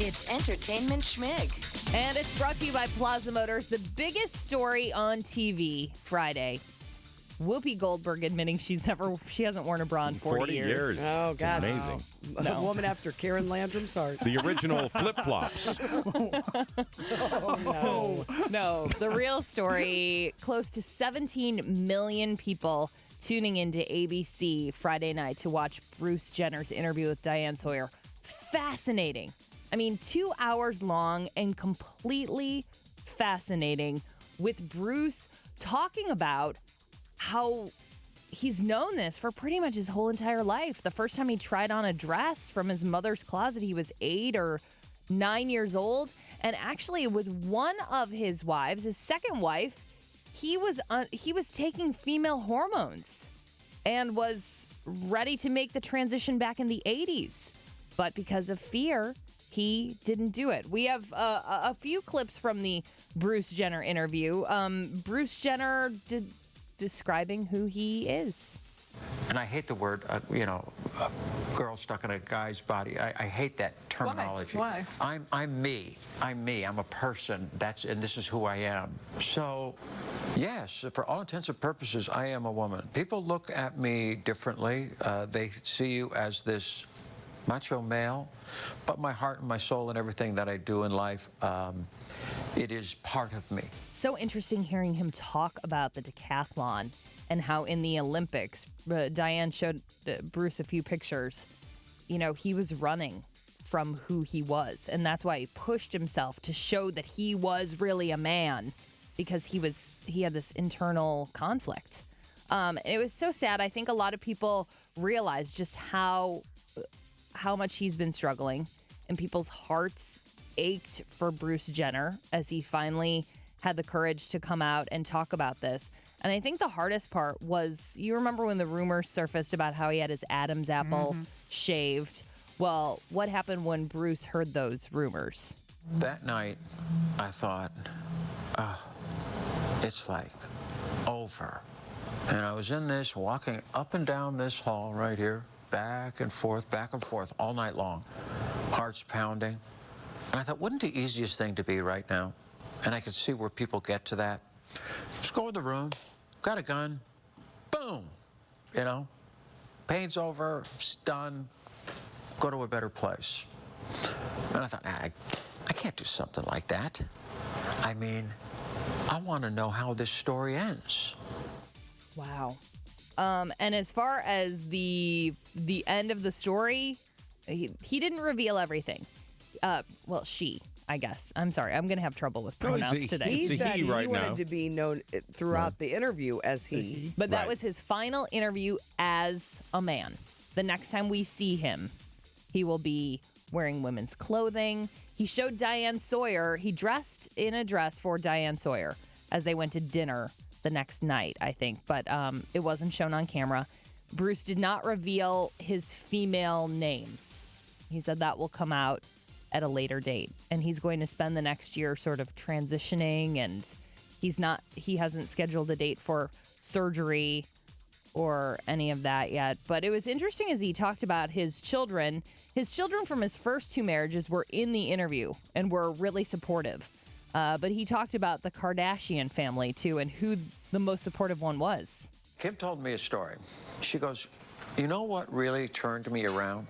It's Entertainment Schmig. And it's brought to you by Plaza Motors. The biggest story on TV Friday. Whoopi Goldberg admitting she hasn't worn a bra in 40 years. Oh, gosh. Amazing. A woman after Karen Landrum's heart. The original flip-flops. No, the real story, close to 17 million people tuning into ABC Friday night to watch Bruce Jenner's interview with Diane Sawyer. Fascinating. I mean, 2 hours long and completely fascinating with Bruce talking about how he's known this for pretty much his whole entire life. The first time he tried on a dress from his mother's closet, he was 8 or 9 years old. And actually, with one of his wives, his second wife, he was taking female hormones and was ready to make the transition back in the 80s. But because of fear, he didn't do it. We have a few clips from the Bruce Jenner interview. Bruce Jenner describing who he is. And I hate the word, girl stuck in a guy's body. I hate that terminology. Why? I'm me. I'm a person. And this is who I am. So, yes, for all intents and purposes, I am a woman. People look at me differently. They see you as this macho male, but my heart and my soul and everything that I do in life, it is part of me. So interesting hearing him talk about the decathlon and how in the Olympics, Diane showed Bruce a few pictures. You know, he was running from who he was, and that's why he pushed himself to show that he was really a man, because he had this internal conflict. And it was so sad. I think a lot of people realize just how much he's been struggling, and people's hearts ached for Bruce Jenner as he finally had the courage to come out and talk about this. And I think the hardest part was, you remember when the rumors surfaced about how he had his Adam's apple shaved? Well, what happened when Bruce heard those rumors? That night, I thought, it's like over. And I was in this, walking up and down this hall right here, back and forth, all night long. Hearts pounding. And I thought, wouldn't the easiest thing to be right now? And I could see where people get to that. Just go in the room, got a gun, boom, pain's over, it's done, go to a better place. And I thought, I can't do something like that. I mean, I want to know how this story ends. Wow. And as far as the end of the story, he didn't reveal everything. Well, she, I guess. I'm sorry. I'm going to have trouble with pronouns today. He said he right wanted now to be known throughout the interview as he. But that was his final interview as a man. The next time we see him, he will be wearing women's clothing. He showed Diane Sawyer. He dressed in a dress for Diane Sawyer as they went to dinner the next night, I think. But it wasn't shown on camera. Bruce did not reveal his female name. He said that will come out at a later date. And he's going to spend the next year sort of transitioning, and he hasn't scheduled a date for surgery or any of that yet. But it was interesting as he talked about his children. His children from his first 2 marriages were in the interview and were really supportive. But he talked about the Kardashian family, too, and who the most supportive one was. Kim told me a story. She goes, you know what really turned me around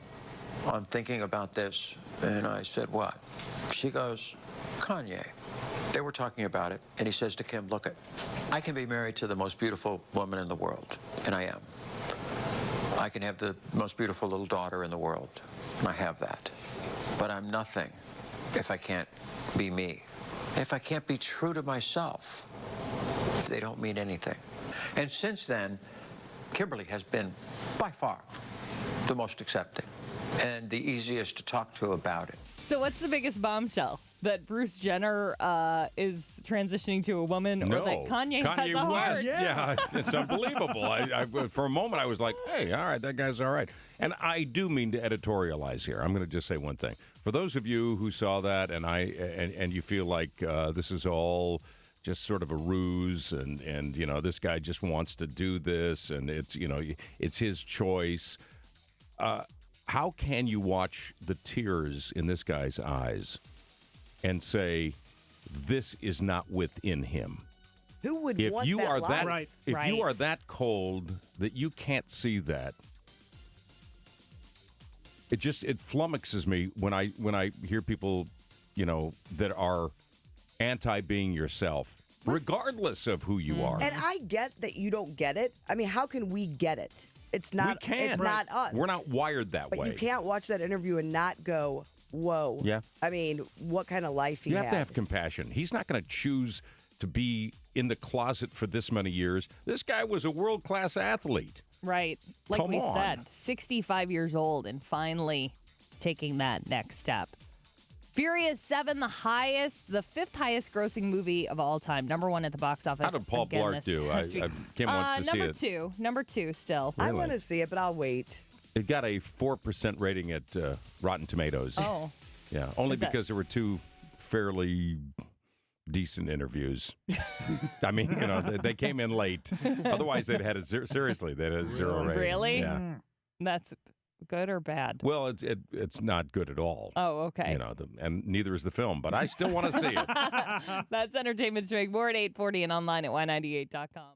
on thinking about this? And I said, what? She goes, Kanye. They were talking about it, and he says to Kim, look, I can be married to the most beautiful woman in the world, and I am. I can have the most beautiful little daughter in the world, and I have that. But I'm nothing if I can't be me. If I can't be true to myself, they don't mean anything. And since then, Kimberly has been, by far, the most accepting and the easiest to talk to about it. So what's the biggest bombshell? That Bruce Jenner is transitioning to a woman, or that Kanye has a heart? West. Yeah, it's unbelievable. I for a moment, I was like, hey, all right, that guy's all right. And I do mean to editorialize here. I'm going to just say one thing. For those of you who saw that and you feel like this is all just sort of a ruse, and this guy just wants to do this, and it's his choice. how can you watch the tears in this guy's eyes and say, this is not within him? Who would If want you that are life? that, Right. if you are Right. that cold that you can't see that, it flummoxes me when I hear people, that are anti being yourself, regardless of who you are. And I get that you don't get it. I mean, how can we get it? It's not. We can't. It's not us. We're not wired that But way. you can't watch that interview and not go, "Whoa." Yeah. I mean, what kind of life he You had? have to have compassion. He's not going to choose to be in the closet for this many years. This guy was a world-class athlete. Right. Like Come we on. said, 65 years old and finally taking that next step. Furious 7, the fifth highest grossing movie of all time. Number 1 at the box office. How did Paul Again Blart this do? past week. Kim wants to see number it. Number two still. I want to see it, but I'll wait. It got a 4% rating at Rotten Tomatoes. Oh. Yeah, only Is that- because there were 2 fairly decent interviews. I mean, they came in late. Otherwise, they'd had a seriously, they'd had a 0 rating. Really? Yeah. That's good or bad? Well, it's not good at all. Oh, okay. And neither is the film, but I still want to see it. That's Entertainment Schmig. More at 8:40 and online at y98.com.